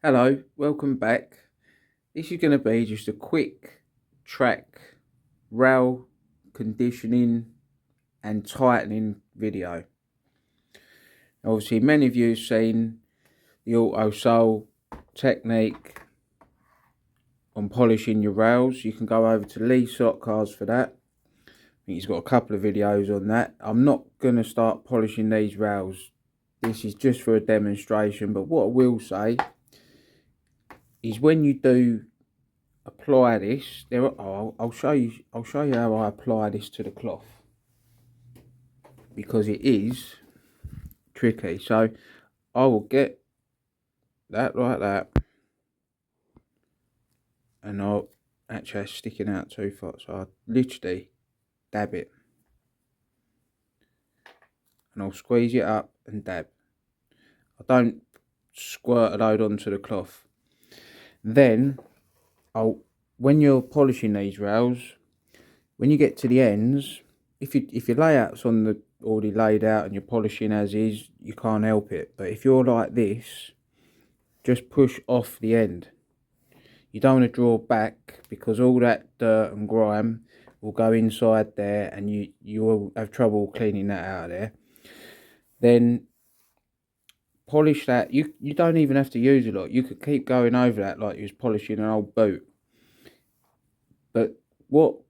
Hello, welcome back. This is going to be just a quick track rail conditioning and tightening video. Obviously, many of you have seen the auto sole technique on polishing your rails. You can go over to Lee Sock Cars for that. I think he's got a couple of videos on that. I'm not going to start polishing these rails. This is just for a demonstration, but what I will say is when you do apply this, I'll show you how I apply this to the cloth, because it is tricky. So I will get that like that, and I'll actually sticking out too far, so I literally dab it, and I'll squeeze it up and dab. I don't squirt a load onto the cloth. Then when you're polishing these rails, when you get to the ends, if your layout's already laid out and you're polishing as is, you can't help it. But if you're like this, just push off the end. You don't want to draw back, because all that dirt and grime will go inside there, and you will have trouble cleaning that out of there. Then polish that. You don't even have to use a lot. You could keep going over that like you was polishing an old boot. But what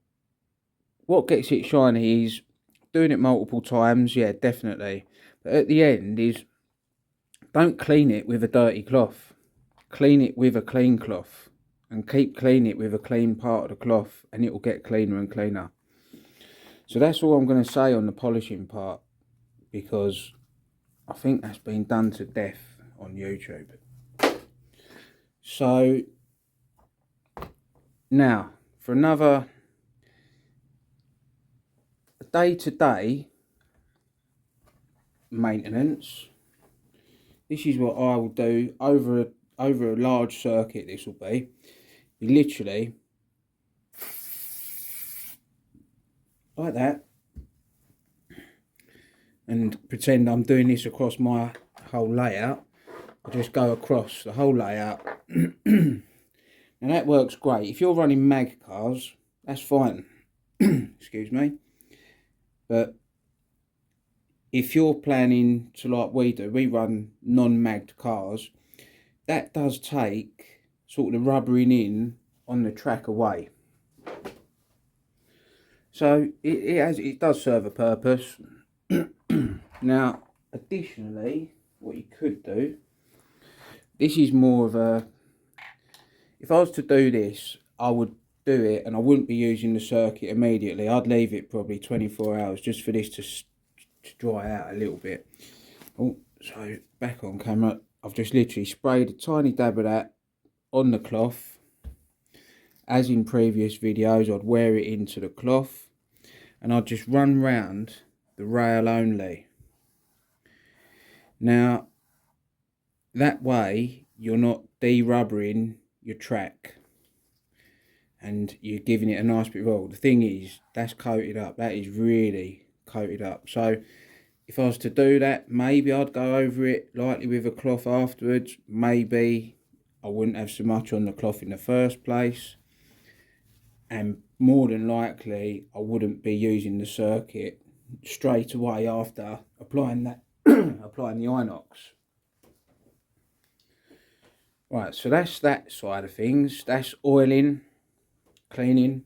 gets it shiny is doing it multiple times. Yeah, definitely. But at the end is, don't clean it with a dirty cloth. Clean it with a clean cloth, and keep cleaning it with a clean part of the cloth, and it will get cleaner and cleaner. So that's all I'm going to say on the polishing part, because I think that's been done to death on YouTube. So now for another day-to-day maintenance, this is what I will do over a large circuit. This will be, you literally like that, and pretend I'm doing this across my whole layout. I just go across the whole layout. And that works great. If you're running mag cars, that's fine. Excuse me. But if you're planning to, like we do, we run non-magged cars, that does take sort of the rubbering in on the track away. So it does serve a purpose. Now, additionally, what you could do, this is more of a, if I was to do this, I would do it and I wouldn't be using the circuit immediately. I'd leave it probably 24 hours just for this to dry out a little bit. Oh, so back on camera, I've just literally sprayed a tiny dab of that on the cloth. As in previous videos, I'd wear it into the cloth and I'd just run round the rail only. Now, that way you're not de-rubbering your track, and you're giving it a nice bit of oil. The thing is, that's coated up. That is really coated up. So if I was to do that, maybe I'd go over it lightly with a cloth afterwards. Maybe I wouldn't have so much on the cloth in the first place. And more than likely, I wouldn't be using the circuit straight away after applying that, applying the inox. Right, so that's that side of things. That's oiling, cleaning.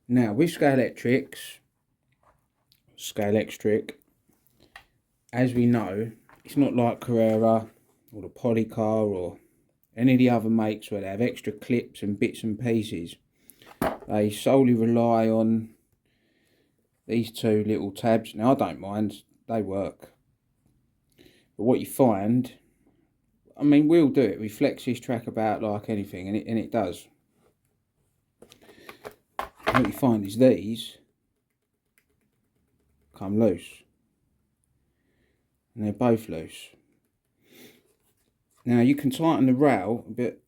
Now with Scalextric, as we know, it's not like Carrera or the Polycar or any of the other makes where they have extra clips and bits and pieces. They solely rely on these two little tabs. Now I don't mind, they work. But what you find, I mean, we'll do it. We flex this track about like anything, and it does. What you find is these come loose, and they're both loose. Now you can tighten the rail, but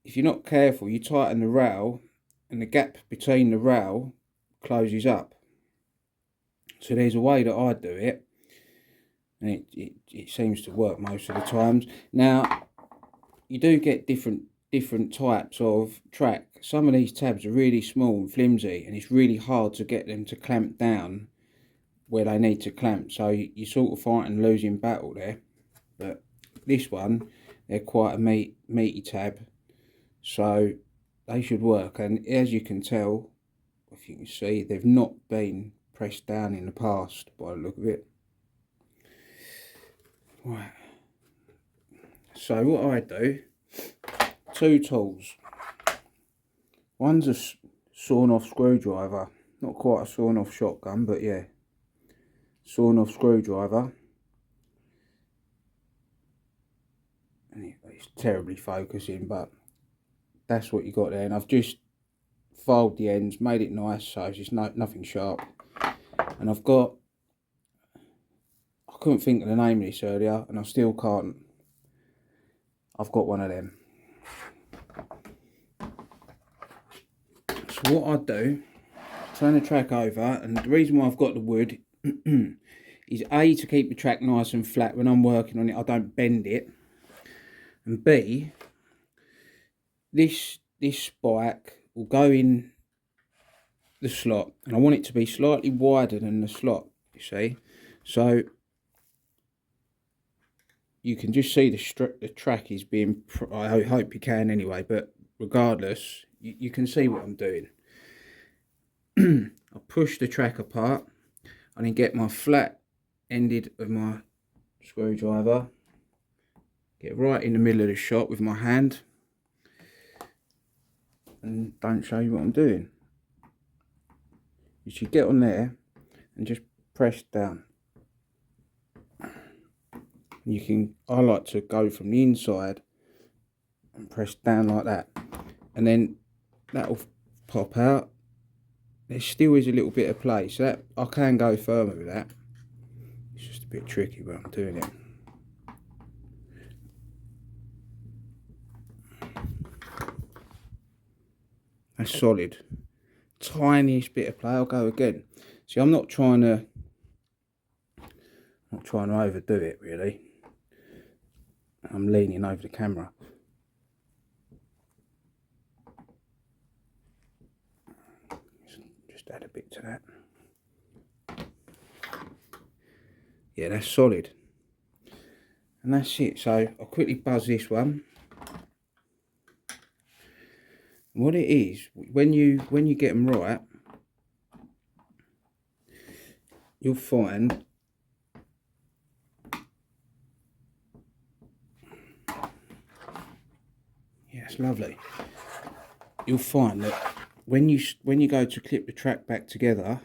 if you're not careful, you tighten the rail and the gap between the rail closes up. So there's a way that I do it, and it seems to work most of the times. Now you do get different types of track. Some of these tabs are really small and flimsy, and it's really hard to get them to clamp down where they need to clamp. So you're sort of fighting a losing battle there. But this one, they're quite a meaty tab, so they should work. And as you can tell, if you can see, they've not been pressed down in the past by the look of it. Right. So what I do, two tools. One's a sawn off screwdriver, not quite a sawn off shotgun, but yeah, sawn off screwdriver. And it's terribly focusing, but that's what you got there. And I've just filed the ends, made it nice, so it's just nothing sharp. And I've got, I couldn't think of the name of this earlier, and I still can't. I've got one of them. So what I do, turn the track over, and the reason why I've got the wood is A, to keep the track nice and flat when I'm working on it, I don't bend it, and B, this spike will go in the slot, and I want it to be slightly wider than the slot, you see. So you can just see the track is being, I hope you can anyway, but regardless, you can see what I'm doing. I push the track apart and then get my flat ended of my screwdriver, get right in the middle of the shot with my hand, and don't show you what I'm doing. You should get on there and just press down. You can, I like to go from the inside and press down like that, and then that'll pop out. There still is a little bit of play, so that I can go further with that. It's just a bit tricky, but I'm doing it. That's solid. Tiniest bit of play. I'll go again. See, I'm not trying to overdo it really. I'm leaning over the camera. Just add a bit to that. Yeah, that's solid. And that's it. So I'll quickly buzz this one. What it is, when you get them right, you'll find it's lovely. You'll find that when you go to clip the track back together,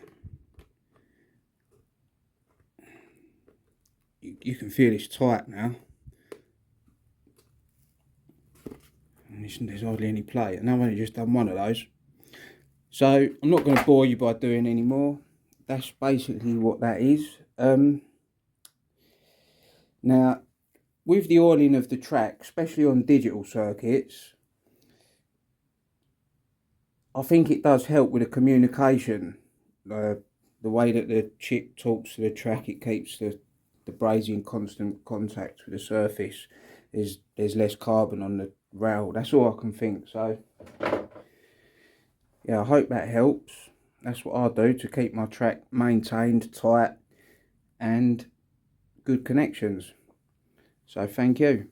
you can feel it's tight now, and there's hardly any play. And I've only just done one of those, so I'm not going to bore you by doing any more. That's basically what that is. Now, with the oiling of the track, especially on digital circuits, I think it does help with the communication. The way that the chip talks to the track, it keeps the brazy in constant contact with the surface. There's less carbon on the rail. That's all I can think. So yeah, I hope that helps. That's what I do to keep my track maintained, tight, and good connections. So thank you.